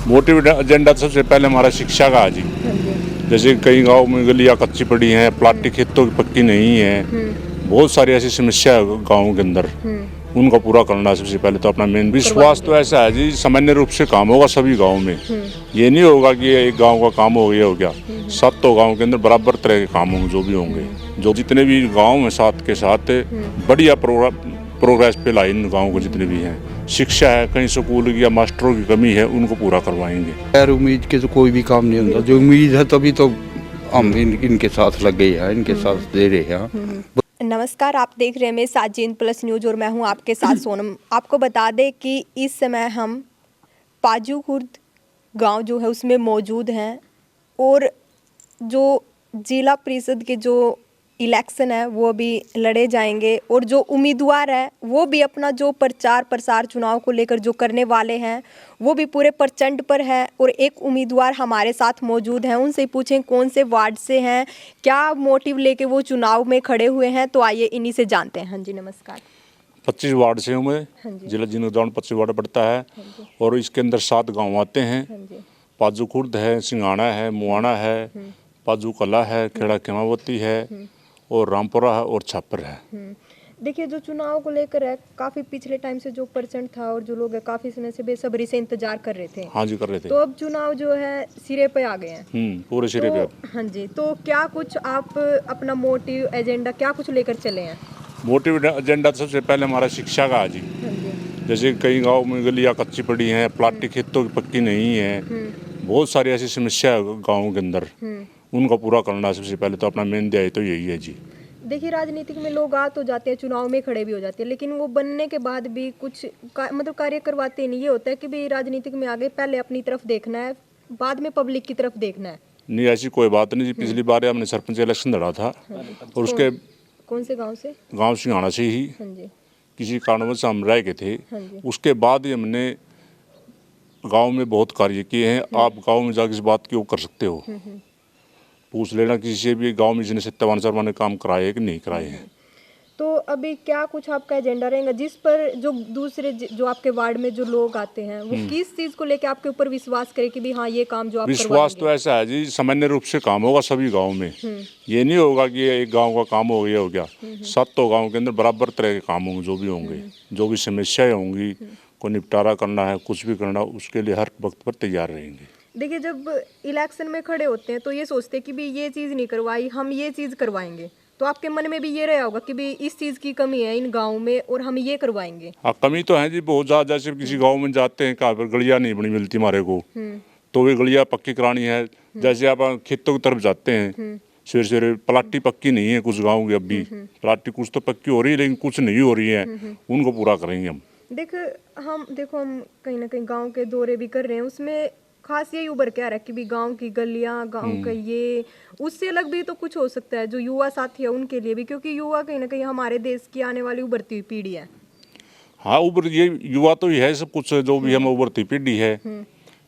Motive agenda तो सबसे पहले हमारा शिक्षा का है जी। हाँ जी। जैसे कई गांव में गलियां कच्ची पड़ी हैं, प्लाटी खेतों की पक्की नहीं है, बहुत सारी ऐसी समस्या है गाँव के अंदर, उनका पूरा करना है सबसे पहले। तो अपना मेन विश्वास तो ऐसा है जी, सामान्य रूप से काम होगा सभी गाँव में। ये नहीं होगा कि एक गाँव का काम हो गया हो गया, सातों गाँव के अंदर बराबर तरह के काम होंगे जो भी होंगे। जो जितने भी गाँव हैं साथ के साथ बढ़िया प्रोग्रेस पे लाई इन गाँव को जितने भी हैं। शिक्षा है, कहीं स्कूल या मास्टरों की कमी है, उनको पूरा करवाएंगे। खैर उम्मीद के तो कोई भी काम नहीं होता, जो उम्मीद है तभी तो हम इनके साथ लग गए हैं, इनके साथ दे रहे हैं। नमस्कार, आप देख रहे हैं मेरे साथ जीन प्लस न्यूज और मैं हूं आपके साथ सोनम। आपको बता दें कि इस समय हम पाजू खुर्द गांव जो है उसमें मौजूद हैं और जो जिला परिषद के जो इलेक्शन है वो भी लड़े जाएंगे और जो उम्मीदवार है वो भी अपना जो प्रचार प्रसार चुनाव को लेकर जो करने वाले हैं वो भी पूरे प्रचंड पर है। और एक उम्मीदवार हमारे साथ मौजूद हैं, उनसे पूछें कौन से वार्ड से हैं, क्या मोटिव लेके वो चुनाव में खड़े हुए हैं। तो आइए इन्हीं से जानते हैं। हाँ जी, नमस्कार। 25 वार्ड से हूँ मैं। हाँ जी। जिला जिन्हों 25 वार्ड पड़ता है और इसके अंदर 7 गांव आते हैं। हाँ जी। पाजू खुर्द है, सिंघाना है, मुआना है, पाजू कला है, खेड़ा केमावती है और रामपुरा है और छापर है। देखिए, जो चुनाव को लेकर है काफ़ी पिछले टाइम से जो परसेंट था और जो लोग है काफ़ी समय से बेसब्री से इंतजार कर रहे थे। हाँ जी, कर रहे थे। तो अब चुनाव जो है सिरे पे आ गए हैं। पूरे सिरे पे। तो हाँ जी, तो क्या कुछ आप अपना मोटिव एजेंडा क्या कुछ लेकर चले हैं? मोटिव एजेंडा तो सबसे पहले हमारा शिक्षा का है जी। हाँ जी। जैसे कई गाँव में गलियां कच्ची पड़ी हैं, प्लाटी खेतों की पक्की नहीं है, बहुत सारी ऐसी समस्या है गाँव के अंदर, उनका पूरा करना है सबसे पहले। तो अपना मेन ध्येय तो यही है जी। देखिए, राजनीतिक में लोग आ तो जाते हैं, चुनाव में खड़े भी हो जाते हैं, लेकिन वो बनने के बाद भी कुछ मतलब कार्य करवाते नहीं। ये होता है कि भाई राजनीतिक में आगे पहले अपनी तरफ देखना है, बाद में पब्लिक की तरफ देखना है। नहीं, ऐसी कोई बात नहीं जी। पिछली बार हमने सरपंच इलेक्शन लड़ा था और उसके कौन से गांव से? गांव सिंघाना से ही हाँ जी। किसी कारणवश हम रह गए थे। हाँ जी। उसके बाद ही हमने गांव में बहुत कार्य किए हैं। आप गांव में जाकर इस बात क्यों कर सकते हो, पूछ लेना किसी से भी गांव में जिन्हें सत्यावान शर्मा ने काम कराए हैं कि नहीं कराए हैं। तो अभी क्या कुछ आपका एजेंडा रहेगा जिस पर जो दूसरे जो आपके वार्ड में जो लोग आते हैं वो किस चीज को लेके आपके ऊपर विश्वास करे कि भी हाँ ये काम जो आप विश्वास तो करवाएंगे? ऐसा है जी, सामान्य रूप से काम होगा सभी गांव में। ये नहीं होगा कि एक गांव का काम हो गया हो गया, सातों गांव के अंदर बराबर तरह के काम होंगे जो भी होंगे। जो भी समस्याएं होंगी, को निपटारा करना है, कुछ भी करना, उसके लिए हर वक्त पर तैयार रहेंगे। देखिए, जब इलेक्शन में खड़े होते हैं तो ये सोचते हैं कि भी ये चीज़ नहीं करवाई, हम ये चीज़ करवाएंगे। तो आपके मन में भी ये रहा होगा कि भी इस चीज़ की कमी है इन गाँव में और हम ये करवाएंगे। हाँ, कमी तो है जी बहुत ज़्यादा। जैसे किसी गांव में जाते हैं, कहाँ पर गलियाँ नहीं बनी मिलती हमारे को, तो वे गलियाँ पक्की करानी है। जैसे आप खेतों की तरफ जाते हैं, सवेरे सवेरे प्लाटी पक्की नहीं है कुछ गाँव की, अब भी प्लाटी कुछ तो पक्की हो रही है लेकिन कुछ नहीं हो रही है, उनको पूरा करेंगे हम। देखो हम कहीं ना कहीं गांव के दौरे भी कर रहे हैं, उसमें खास यही उभर के आ रहा है कि भी गांव की गलियां, गांव का ये उससे अलग भी तो कुछ हो सकता है जो युवा साथी है उनके लिए भी, क्योंकि युवा कहीं ना कहीं हमारे देश की आने वाली उभरती हुई पीढ़ी है। हाँ, उभर ये युवा तो ये है सब कुछ जो भी हम उभरती पीढ़ी है।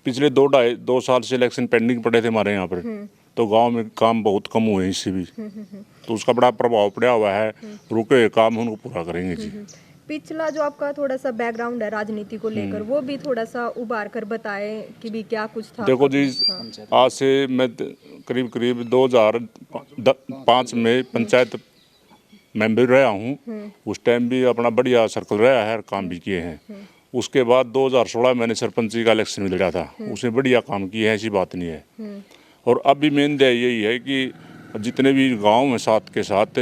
पिछले 2 साल से इलेक्शन पेंडिंग पड़े थे हमारे यहाँ पर, तो गांव में काम बहुत कम हुए इससे भी, तो उसका बड़ा प्रभाव पड़ा हुआ है। रुके हुए काम उनको पूरा करेंगे जी। पिछला जो आपका थोड़ा सा बैकग्राउंड है राजनीति को लेकर वो भी थोड़ा सा उभार कर बताए कि भी क्या कुछ था। देखो जी, आज से मैं करीब करीब 2005 में पंचायत मेंबर रहा हूँ। उस टाइम भी अपना बढ़िया सर्कल रहा है, काम भी किए हैं। उसके बाद 2016 मैंने सरपंची का इलेक्शन में लड़ा था, उसमें बढ़िया काम किए हैं, ऐसी बात नहीं है। और अब भी मेन ध्येय यही है कि जितने भी गांव हैं साथ के साथ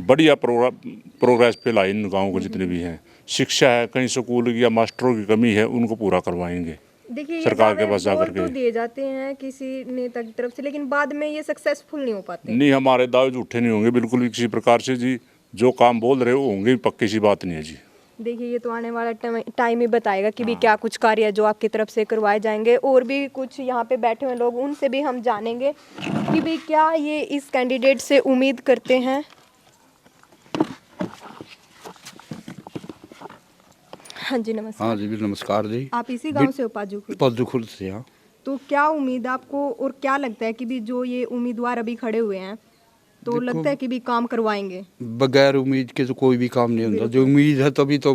बढ़िया प्रोग्रेस पे लाई इन गाँव को जितने भी हैं। शिक्षा है, कहीं स्कूल या मास्टरों की कमी है, उनको पूरा करवाएंगे। देखिए, सरकार के पास जाकर तो के दिए जाते हैं किसी नेता की तरफ से, लेकिन बाद में ये सक्सेसफुल नहीं हो पाते। नहीं, हमारे दावे झूठे नहीं होंगे बिल्कुल भी किसी प्रकार से जी। जो काम बोल रहे हो होंगे, पक्की सी बात नहीं है जी। देखिए, ये तो आने वाला टाइम ही बताएगा कि भी क्या कुछ कार्य जो आपकी तरफ से करवाए जाएंगे। और भी कुछ यहाँ पे बैठे हुए लोग, उनसे भी हम जानेंगे कि भी क्या ये इस कैंडिडेट से उम्मीद करते हैं। हाँ जी, नमस्कार। हाँ जी, भी नमस्कार जी। आप इसी गांव से हो, पाजू खुर्द? पाजू खुर्द से। हाँ, तो क्या उम्मीद है आपको और क्या लगता है कि भी जो ये उम्मीदवार अभी खड़े हुए हैं तो लगता है कि भी काम करवाएंगे? बगैर उम्मीद के तो कोई भी काम नहीं होता, जो उम्मीद है तभी तो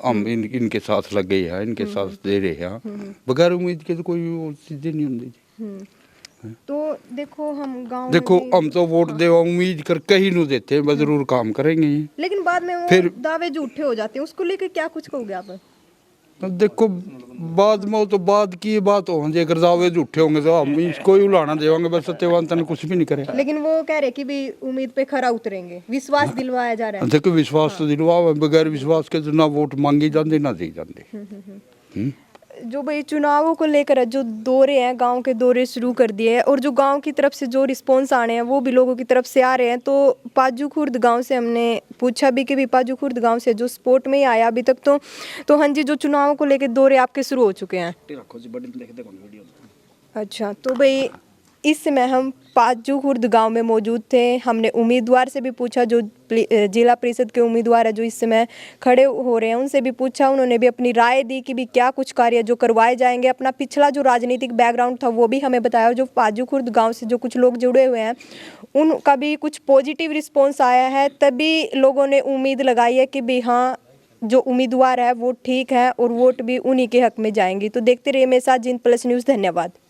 हम इनके साथ लग गए हैं, इनके साथ दे रहे हैं। बगैर उम्मीद के तो कोई वो चीज़ें नहीं होती जी। तो देखो हम गांव में देखो भी- हम तो वोट दे उम्मीद कर कहीं नहीं देते हैं, बस जरूर काम करेंगे ही। लेकिन बाद में वो फिर- दावे झूठे हो जाते हैं, उसको लेकर क्या कुछ कहोगे आप? अब देखो बाद में वो तो बाद की बात हो, अगर दावे झूठे होंगे तो हम इसको ही उलाना देवांगे, बस सत्यवान ने कुछ भी नहीं करे। लेकिन वो कह रहे कि भी उम्मीद पे खरा उतरेंगे, विश्वास दिलवाया जा रहा है। देखो विश्वास तो दिलवा, बगैर विश्वास के तो ना वोट मांगी जाते ना दी जाते। जो भाई चुनावों को लेकर जो दौरे हैं, गांव के दौरे शुरू कर दिए हैं और जो गांव की तरफ से जो रिस्पॉन्स आने हैं वो भी लोगों की तरफ से आ रहे हैं। तो पाजू खुर्द गांव से हमने पूछा भी कि भी पाजू खुर्द गांव से जो सपोर्ट में ही आया अभी तक, तो हाँ जी, जो चुनावों को लेकर दौरे आपके शुरू हो चुके हैं। अच्छा, तो भाई इस समय हम पाजू खुर्द गांव में मौजूद थे। हमने उम्मीदवार से भी पूछा, जो जिला परिषद के उम्मीदवार है जो इस समय खड़े हो रहे हैं, उनसे भी पूछा। उन्होंने भी अपनी राय दी कि भी क्या कुछ कार्य जो करवाए जाएंगे। अपना पिछला जो राजनीतिक बैकग्राउंड था वो भी हमें बताया। और जो पाजू खुर्द गाँव से जो कुछ लोग जुड़े हुए हैं उनका भी कुछ पॉजिटिव रिस्पॉन्स आया है, तभी लोगों ने उम्मीद लगाई है कि भी हाँ, जो उम्मीदवार है वो ठीक है और वोट भी उन्हीं के हक में जाएंगी। तो देखते रहिए मेरे साथ जिन प्लस न्यूज़। धन्यवाद।